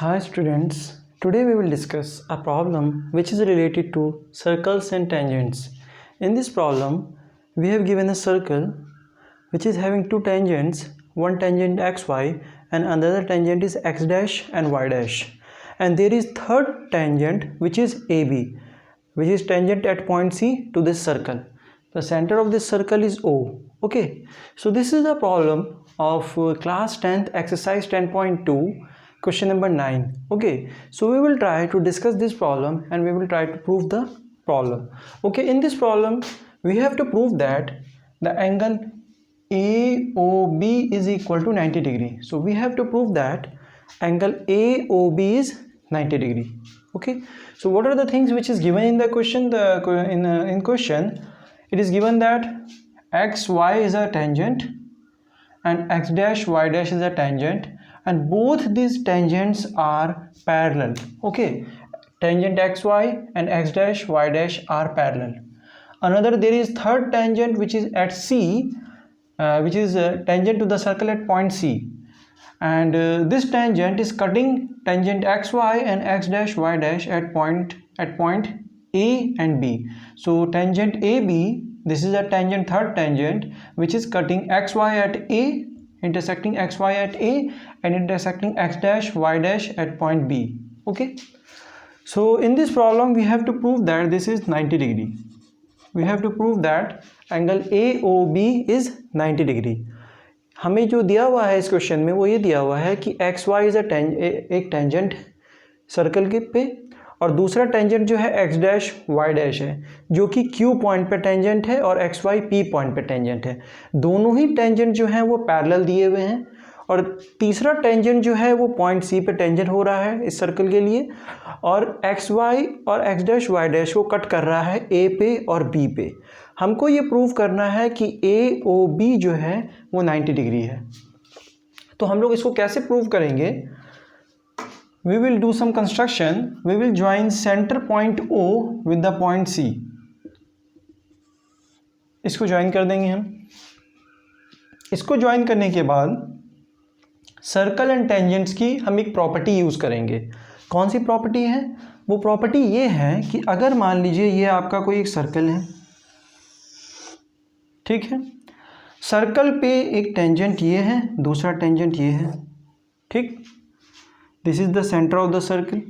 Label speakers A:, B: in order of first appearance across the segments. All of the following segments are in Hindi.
A: Hi students, today we will discuss a problem which is related to circles and tangents. In this problem, we have given a circle which is having two tangents, one tangent xy and another tangent is x dash and y dash. And there is third tangent which is AB, which is tangent at point C to this circle. The center of this circle is O. Okay, so this is the problem of class 10th exercise 10.2. Question number 9. Okay, so we will try to discuss this problem and we will try to prove the problem. Okay, in this problem we have to prove that the angle AOB is equal to 90 degree. So we have to prove that angle AOB is 90 degree. Okay, so what are the things which is given in the question? In question it is given that xy is a tangent and x dash y dash is a tangent, and both these tangents are parallel. Okay, tangent xy and x dash y dash are parallel. Another, there is third tangent which is at C, which is tangent to the circle at point C, and this tangent is cutting tangent xy and x dash y dash at point A and B. So tangent AB, this is a tangent, third tangent, which is cutting xy at A, intersecting xy at A and intersecting x dash y dash at point B. Okay, so in this problem we have to prove that this is 90 degree. We have to prove that angle AOB is 90 degree. हमें जो दिया हुआ है इस क्वेश्चन में वो ये दिया हुआ है कि एक्स वाई इज एक टेंजेंट सर्कल के पे और दूसरा टेंजेंट जो है एक्स डैश वाई डैश है जो कि क्यू पॉइंट पे टेंजेंट है और एक्स वाई पी पॉइंट पे टेंजेंट है. दोनों ही टेंजेंट जो हैं वो पैरेलल दिए हुए हैं और तीसरा टेंजेंट जो है वो पॉइंट सी पे टेंजेंट हो रहा है इस सर्कल के लिए, और एक्स वाई और एक्स डैश वाई डैश को कट कर रहा है ए पे और बी पे. हमको ये प्रूव करना है कि ए ओ बी जो है वो 90 डिग्री है. तो हम लोग इसको कैसे प्रूव करेंगे? We will do some construction. We will join center point O with the point C. इसको ज्वाइन कर देंगे हम. इसको ज्वाइन करने के बाद सर्कल एंड टेंजेंट्स की हम एक प्रॉपर्टी यूज़ करेंगे. कौन सी प्रॉपर्टी है? वो प्रॉपर्टी ये है कि अगर मान लीजिए ये आपका कोई एक सर्कल है, ठीक है, सर्कल पे एक टेंजेंट ये है, दूसरा टेंजेंट ये है, ठीक. This is the centre of the circle.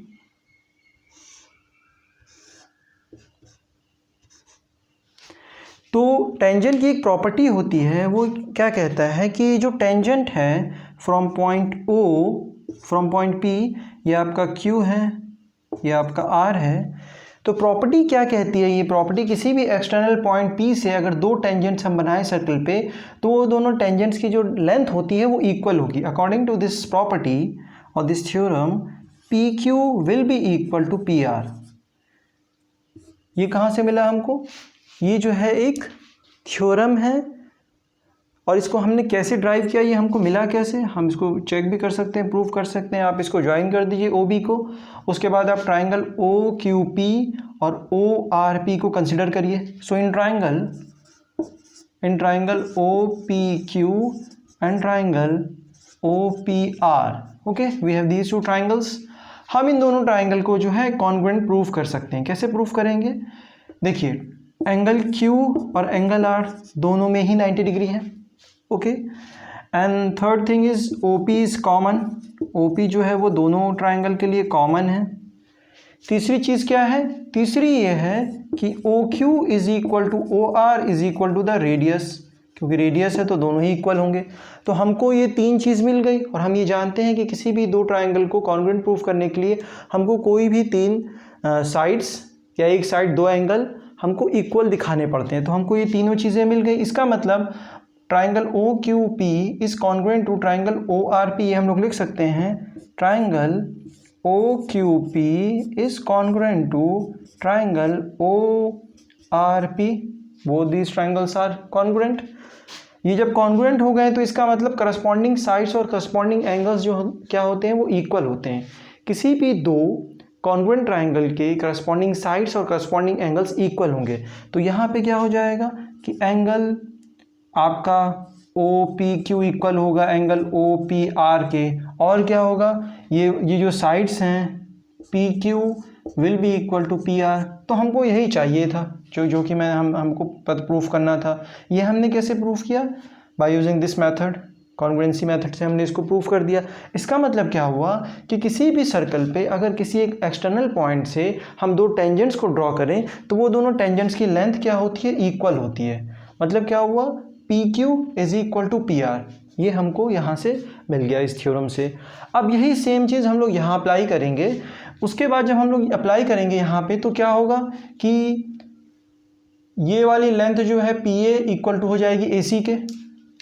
A: तो टेंजेंट की एक प्रॉपर्टी होती है, वो क्या कहता है कि जो टेंजेंट है from point O from point P, ये आपका Q है, ये आपका R है. तो प्रॉपर्टी क्या कहती है? ये प्रॉपर्टी किसी भी एक्सटर्नल पॉइंट P से अगर दो टेंजेंट्स हम बनाए सर्कल पे तो वो दोनों टेंजेंट्स की जो लेंथ होती है वो इक्वल होगी. अकॉर्डिंग टू दिस प्रॉपर्टी और this theorem PQ will be equal to PR. ये कहाँ से मिला हमको? ये जो है एक थ्योरम है और इसको हमने कैसे ड्राइव किया, ये हमको मिला कैसे, हम इसको चेक भी कर सकते हैं, प्रूव कर सकते हैं. आप इसको ज्वाइन कर दीजिए OB को. उसके बाद आप ट्राइंगल OQP और ORP को कंसिडर करिए. So in triangle OPQ and triangle OPR, okay, we have these two triangles. हम इन दोनों ट्राइंगल को जो है कॉन्ग्रुएंट प्रूफ कर सकते हैं. कैसे प्रूफ करेंगे? देखिए, एंगल Q और एंगल R दोनों में ही 90 डिग्री है. Okay, and third thing is OP is common. OP जो है वो दोनों ट्राइंगल के लिए कॉमन है. तीसरी चीज़ क्या है? तीसरी ये है कि OQ is equal to OR is equal to the radius. क्योंकि रेडियस है तो दोनों ही इक्वल होंगे. तो हमको ये तीन चीज़ मिल गई और हम ये जानते हैं कि किसी भी दो ट्राइंगल को कॉन्ग्रुएंट प्रूफ करने के लिए हमको कोई भी तीन साइड्स या एक साइड दो एंगल हमको इक्वल दिखाने पड़ते हैं. तो हमको ये तीनों चीज़ें मिल गई. इसका मतलब triangle OQP is congruent to triangle ORP. ये हम लोग लिख सकते हैं, triangle OQP is congruent to triangle ORP. Both these triangles are congruent. ये जब कॉन्ग्रुएंट हो गए तो इसका मतलब करस्पॉन्डिंग साइड्स और करस्पॉन्डिंग एंगल्स जो क्या होते हैं वो इक्वल होते हैं. किसी भी दो कॉन्ग्रुएंट ट्राइंगल के करस्पॉन्डिंग साइड्स और करस्पॉन्डिंग एंगल्स इक्वल होंगे. तो यहाँ पे क्या हो जाएगा कि एंगल आपका ओ पी क्यू इक्वल होगा एंगल ओ पी आर के, और क्या होगा, ये जो साइड्स हैं P Q will be equal to P R. तो हमको यही चाहिए था, जो कि हमको प्रूफ करना था। ये हमने कैसे प्रूफ किया, by using this method, congruency method से हमने इसको प्रूफ कर दिया। इसका मतलब क्या हुआ कि किसी भी सर्कल पे अगर किसी एक एक्सटर्नल पॉइंट से हम दो टेंजेंट्स को ड्रॉ करें तो वो दोनों टेंजेंट्स की लेंथ क्या होती है, इक्वल होती है। मतलब क्या हुआ, P Q is equal to P R, ये हमको यहाँ से मिल गया इस थ्योरम से। अब यही सेम चीज़ हम लोग यहाँ अप्लाई करेंगे। उसके बाद जब हम लोग अप्लाई करेंगे यहाँ पे तो क्या होगा कि ये वाली लेंथ जो है पी ए इक्वल टू हो जाएगी ए सी के,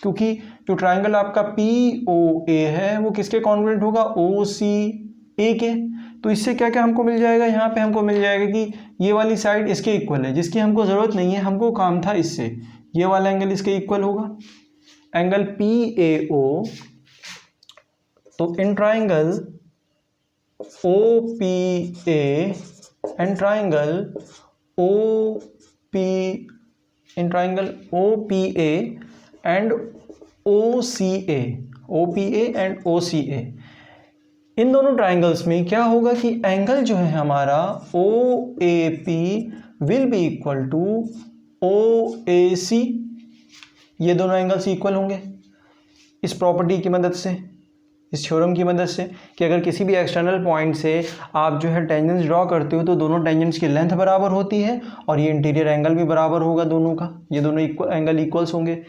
A: क्योंकि जो ट्राइंगल आपका पी ओ ए है वो किसके कॉन्ग्रुएंट होगा, ओ सी ए के। तो इससे क्या क्या हमको मिल जाएगा, यहाँ पे हमको मिल जाएगा कि ये वाली साइड इसके इक्वल है, जिसकी हमको ज़रूरत नहीं है, हमको काम था इससे, ये वाला एंगल इसके इक्वल होगा, एंगल पी ए ओ। तो in triangle O P A and triangle O P, in triangle O P A and O C A, O P A and O C A, इन दोनों ट्राइंगल्स में क्या होगा कि एंगल जो है हमारा O A P will be equal to O A C. ये दोनों एंगल्स इक्वल होंगे इस प्रॉपर्टी की मदद से, इस थ्योरम की मदद से, कि अगर किसी भी एक्सटर्नल पॉइंट से आप जो है टेंजेंट्स ड्रॉ करते हो तो दोनों टेंजेंट्स की लेंथ बराबर होती है और ये इंटीरियर एंगल भी बराबर होगा दोनों का, ये दोनों एंगल इक्वल्स होंगे।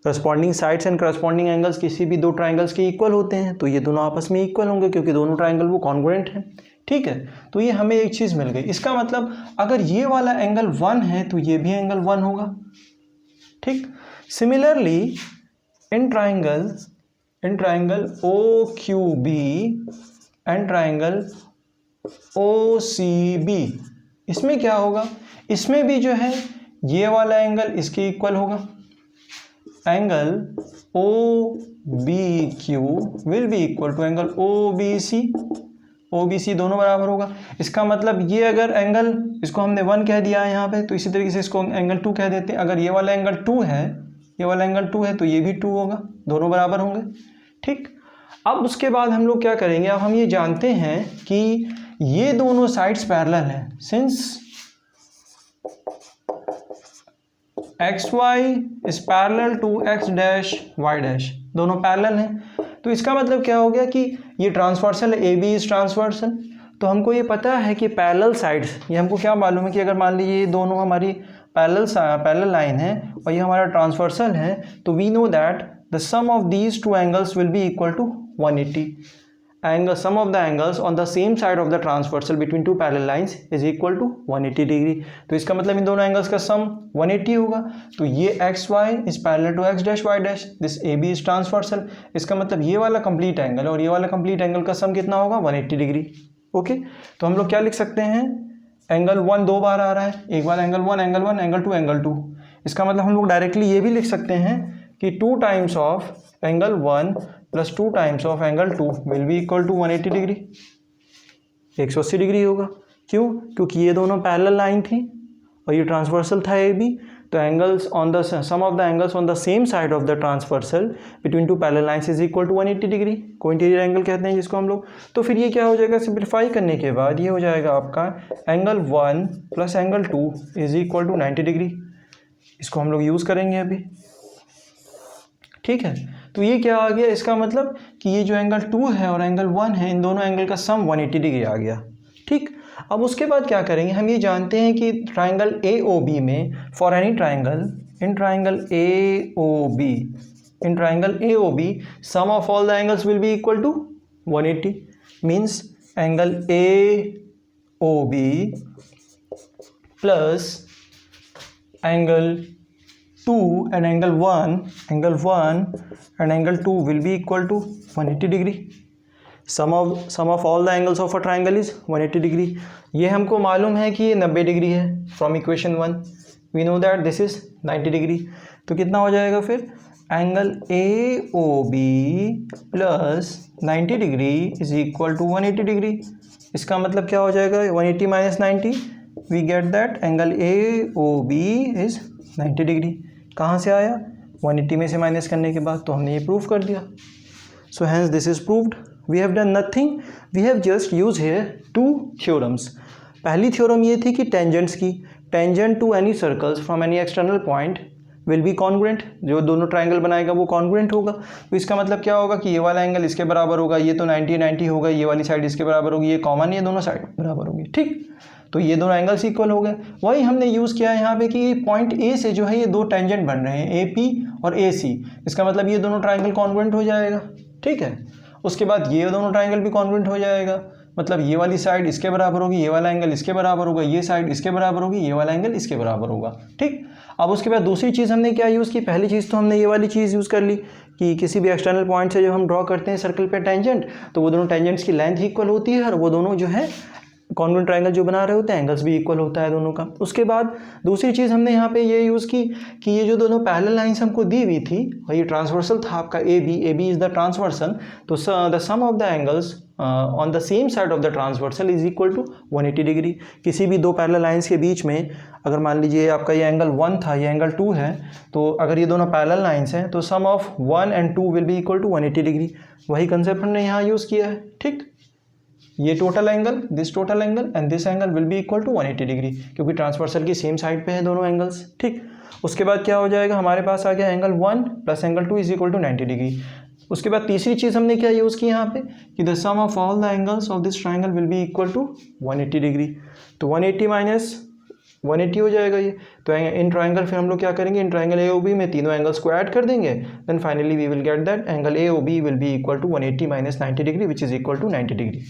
A: Corresponding sides and corresponding angles किसी भी दो ट्राइंगल्स के इक्वल होते हैं, तो ये दोनों आपस में इक्वल होंगे क्योंकि दोनों ट्राइंगल वो कॉन्ग्रुएंट हैं। ठीक है, तो ये हमें एक चीज़ मिल गई। इसका मतलब अगर ये वाला एंगल 1 है तो ये भी एंगल 1 होगा। ठीक, similarly in triangle O Q B and triangle O C B, इसमें क्या होगा, इसमें भी जो है ये वाला एंगल इसके इक्वल होगा, angle O B Q will be equal to angle O B C, O B C दोनों बराबर होगा। इसका मतलब ये अगर एंगल, इसको हमने 1 कह दिया है यहाँ पे, तो इसी तरीके से इसको एंगल 2 कह देते हैं। अगर ये वाला एंगल 2 है, ये वाला एंगल 2 है तो ये भी 2 होगा, दोनों बराबर होंगे। ठीक, अब उसके बाद हम लोग क्या करेंगे, अब हम ये जानते हैं कि ये दोनों साइड्स पैरेलल हैं, since xy is parallel to x dash y dash, दोनों पैरेलल हैं। तो इसका मतलब क्या हो गया कि ये ट्रांसवर्सल है, ए बी इज ट्रांसवर्सल। तो हमको ये पता है कि पैरेलल साइड्स, ये हमको क्या मालूम है कि अगर मान लीजिए ये दोनों हमारी पैरेलल लाइन है और ये हमारा ट्रांसवर्सल है, तो we know that the sum of these two angles will be equal to 180। Angle, sum of the angles on the same side of the transversal between two parallel lines is equal to 180 degree. तो इसका मतलब इन दोनों एंगल्स का सम 180 होगा। तो ये X Y is parallel to X dash Y dash, this A B is transversal. इसका मतलब ये वाला कंप्लीट एंगल और ये वाला कंप्लीट एंगल का सम कितना होगा, 180 डिग्री। ओके, तो हम लोग क्या लिख सकते हैं, एंगल 1 दो बार आ रहा है, एक बार एंगल 1 एंगल 1, एंगल 2 एंगल 2। इसका मतलब हम लोग डायरेक्टली ये भी लिख सकते हैं कि 2 times of angle 1 plus 2 times of angle 2 will be equal to 180 degree, 180 degree होगा। क्यों, क्योंकि ये दोनों पैरेलल लाइन थी और ये ट्रांसवर्सल था ए बी। तो angles on the sum of the angles on the same side of the transversal between two parallel lines is equal to 180 degree, को इंटीरियर एंगल कहते हैं जिसको हम लोग। तो फिर ये क्या हो जाएगा, सिंप्लीफाई करने के बाद ये हो जाएगा आपका angle 1 plus angle 2 is equal to 90 degree. इसको हम लोग यूज़ करेंगे अभी। ठीक है, तो ये क्या आ गया, इसका मतलब कि ये जो एंगल 2 है और एंगल 1 है, इन दोनों एंगल का सम 180 डिग्री आ गया। ठीक, अब उसके बाद क्या करेंगे, हम ये जानते हैं कि ट्राइंगल ए ओ बी में for any triangle in triangle A O B sum of all the angles will be equal to 180। Means angle A O B plus angle 2 and angle 1 and angle 2 will be equal to 180 degree. Sum of all the angles of a triangle is 180 degree. ये हमको मालूम है कि ये 90 डिग्री है from equation 1, we know that this is 90 degree. तो कितना हो जाएगा फिर, angle A O B plus 90 degree is equal to 180 degree. इसका मतलब क्या हो जाएगा, 180 minus 90, we get that angle A O B is 90 degree. कहाँ से आया, 180 में से माइनस करने के बाद, तो हमने ये प्रूव कर दिया। So hence this is proved. We have done nothing, we have just use here 2 theorems. पहली थ्योरम ये थी कि टेंजेंट्स की, tangent to any circles from any external point will be congruent, जो दोनों ट्राइंगल बनाएगा वो कॉन्ग्रुएंट होगा। तो इसका मतलब क्या होगा कि ये वाला एंगल इसके बराबर होगा, ये तो 90 होगा, ये वाली साइड इसके बराबर होगी, ये कॉमन, ये दोनों साइड बराबर होगी, ठीक। तो ये दोनों एंगल्स इक्वल हो गए। वही हमने यूज़ किया है यहाँ पे कि पॉइंट ए से जो है ये 2 टेंजेंट बन रहे हैं, ए पी और ए सी। इसका मतलब ये दोनों ट्राइंगल कॉन्ग्रुएंट हो जाएगा, ठीक है। उसके बाद ये दोनों ट्राइंगल भी कॉन्ग्रुएंट हो जाएगा, मतलब ये वाली साइड इसके बराबर होगी, ये वाला एंगल इसके बराबर होगा, ये साइड इसके बराबर होगी, ये वाला एंगल इसके बराबर होगा, ठीक। अब उसके बाद दूसरी चीज़ हमने क्या यूज़ की, पहली चीज़ तो हमने ये वाली चीज़ यूज़ कर ली कि किसी भी एक्सटर्नल पॉइंट से जब हम ड्रॉ करते हैं सर्कल पे टेंजेंट, तो वो दोनों टेंजेंट्स की लेंथ इक्वल होती है और वो दोनों जो है कॉन्ग्रुएंट ट्राइंगल जो बना रहे होते हैं, एंगल्स भी इक्वल होता है दोनों का। उसके बाद दूसरी चीज़ हमने यहाँ पे ये यूज़ की कि ये जो दोनों पैरेलल लाइंस हमको दी हुई थी और ये ट्रांसवर्सल था आपका A B is the transversal, तो the sum of the angles on the same side of the transversal is equal to 180 degree. किसी भी दो पैरेलल लाइंस के बीच में अगर मान लीजिए आपका ये एंगल 1 था, ये एंगल 2 है, तो अगर ये दोनों पैरेलल लाइंस हैं तो sum of 1 and 2 will be equal to 180 degree. वही कंसेप्ट हमने यहाँ यूज़ किया है, ठीक। ये total angle, this total angle and this angle will be equal to 180 degree, क्योंकि ट्रांसवर्सल की सेम साइड पे है दोनों एंगल्स, ठीक। उसके बाद क्या हो जाएगा, हमारे पास आ गया angle 1 plus angle 2 is equal to 90 degree. उसके बाद तीसरी चीज़ हमने क्या यूज़ की यहाँ पे कि the sum of all the angles of this triangle will be equal to 180 degree. तो 180 माइनस 180 हो जाएगा ये। तो इन ट्राइंगल फिर हम लोग क्या करेंगे, इन ट्राइंगल ए ओ बी में तीनों एंगल्स को ऐड कर देंगे, then finally we will get that angle A O B will be equal to 180 minus 90 degree which is equal to 90 degree.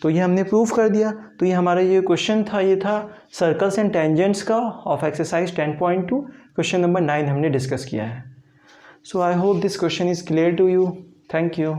A: तो ये हमने प्रूफ कर दिया। तो ये हमारा ये क्वेश्चन था, ये था सर्कल्स एंड टेंजेंट्स का ऑफ एक्सरसाइज 10.2, क्वेश्चन नंबर 9 हमने डिस्कस किया है। So I hope this question is clear to you. Thank you.